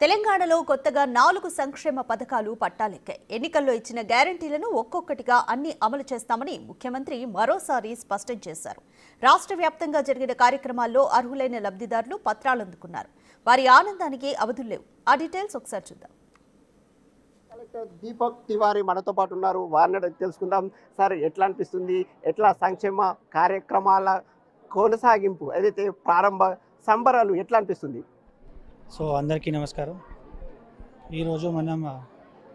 తెలంగాణలో కొత్తగా 4 సంక్షేమ పథకాలు పట్టాలెక్కాయి. ఎన్నికల్లో ఇచ్చిన గ్యారంటీలను ఒక్కొక్కటిగా అన్ని అమలు చేస్తామని ముఖ్యమంత్రి మరోసారి స్పష్టం చేశారు. రాష్ట్ర వ్యాప్తంగా జరిగిన కార్యక్రమాల్లో అర్హులైన లబ్ధిదారులు పత్రాలు అందుకున్నారు. వారి ఆనందానికి అవధులు లేవు. ఆ డీటెయిల్స్ ఒకసారి చూద్దాం. కలెక్టర్ దీపక్ తివారీ మనతో పాటు ఉన్నారు. వారిని తెలుసుకుందాం. సార్, ఎట్లా అనిపిస్తుంది? ఎట్లా సంక్షేమ కార్యక్రమాల కొనసాగింపు ఏదైతే ప్రారంభ సంబరాలు ఎట్లా అనిపిస్తుంది? సో అందరికీ నమస్కారం. ఈరోజు మనం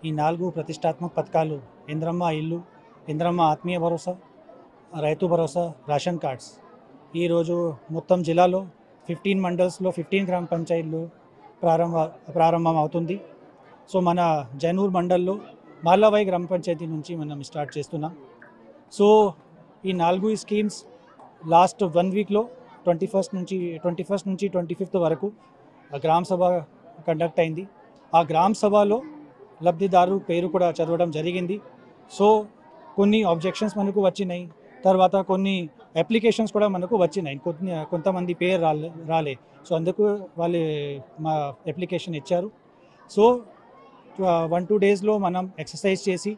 ఈ 4 ప్రతిష్టాత్మక పథకాలు ఇంద్రమ్మ ఇల్లు, ఇంద్రమ్మ ఆత్మీయ భరోసా, రైతు భరోసా, రేషన్ కార్డ్స్ ఈరోజు మొత్తం జిల్లాలో 15 మండల్స్లో 15 గ్రామ పంచాయతీలు ప్రారంభం అవుతుంది. సో మన జైనూర్ మండల్లో మాలవాయి గ్రామ పంచాయతీ నుంచి మనం స్టార్ట్ చేస్తున్నాం. సో ఈ 4 స్కీమ్స్ లాస్ట్ 1 వీక్లో 21st నుంచి 25th వరకు గ్రామ సభ కండక్ట్ అయింది. ఆ గ్రామ సభలో లబ్ధిదారు పేరు కూడా చదవడం జరిగింది. సో కొన్ని ఆబ్జెక్షన్స్ మనకు వచ్చినాయి, తర్వాత కొన్ని అప్లికేషన్స్ కూడా మనకు వచ్చినాయి. కొంతమంది పేరు రాలే. సో అందుకు వాళ్ళు మా అప్లికేషన్ ఇచ్చారు. సో 1-2 డేస్లో మనం ఎక్సర్సైజ్ చేసి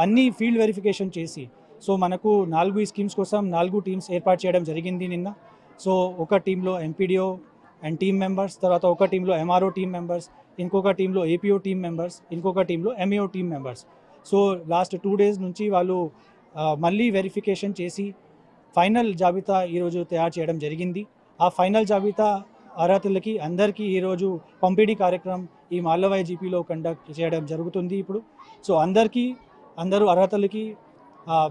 అన్ని ఫీల్డ్ వెరిఫికేషన్ చేసి సో మనకు 4 స్కీమ్స్ కోసం 4 టీమ్స్ ఏర్పాటు చేయడం జరిగింది నిన్న. సో ఒక టీంలో ఎంపీడీఓ అండ్ టీమ్ మెంబర్స్, తర్వాత ఒక టీంలో ఎంఆర్ఓ టీమ్ మెంబర్స్, ఇంకొక టీంలో ఏపీఓ టీమ్ మెంబర్స్, ఇంకొక టీంలో MAO team members. So last 2 days నుంచి వాళ్ళు మళ్ళీ వెరిఫికేషన్ చేసి ఫైనల్ జాబితా ఈరోజు తయారు చేయడం జరిగింది. ఆ ఫైనల్ జాబితా అర్హతలకి అందరికీ ఈరోజు పంపిణీ కార్యక్రమం ఈ మాలవాయి జీపీలో కండక్ట్ చేయడం జరుగుతుంది ఇప్పుడు. సో అందరూ అర్హతలకి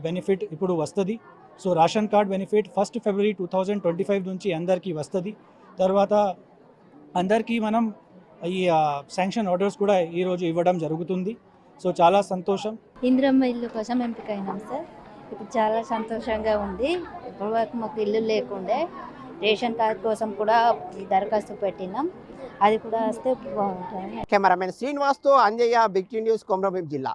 బెనిఫిట్ ఇప్పుడు వస్తుంది. సో రేషన్ కార్డ్ బెనిఫిట్ 1 ఫిబ్రవరి 2025 నుంచి అందరికీ వస్తుంది. తర్వాత అందరికీ మనం ఈ శాంక్షన్ ఆర్డర్స్ కూడా ఈరోజు ఇవ్వడం జరుగుతుంది. సో చాలా సంతోషం. ఇంద్రమ్మ ఇల్లు కోసం ఎంపికైనాం సార్. ఇప్పుడు చాలా సంతోషంగా ఉంది. ఇప్పటివరకు మాకు ఇల్లు లేకుండే, రేషన్ కార్డ్ కోసం కూడా దరఖాస్తు పెట్టినాం. అది కూడా వస్తే బాగుంటుంది. Cameraman శ్రీనివాస్తో Anjaiah, big T news, Komaram Bheem జిల్లా.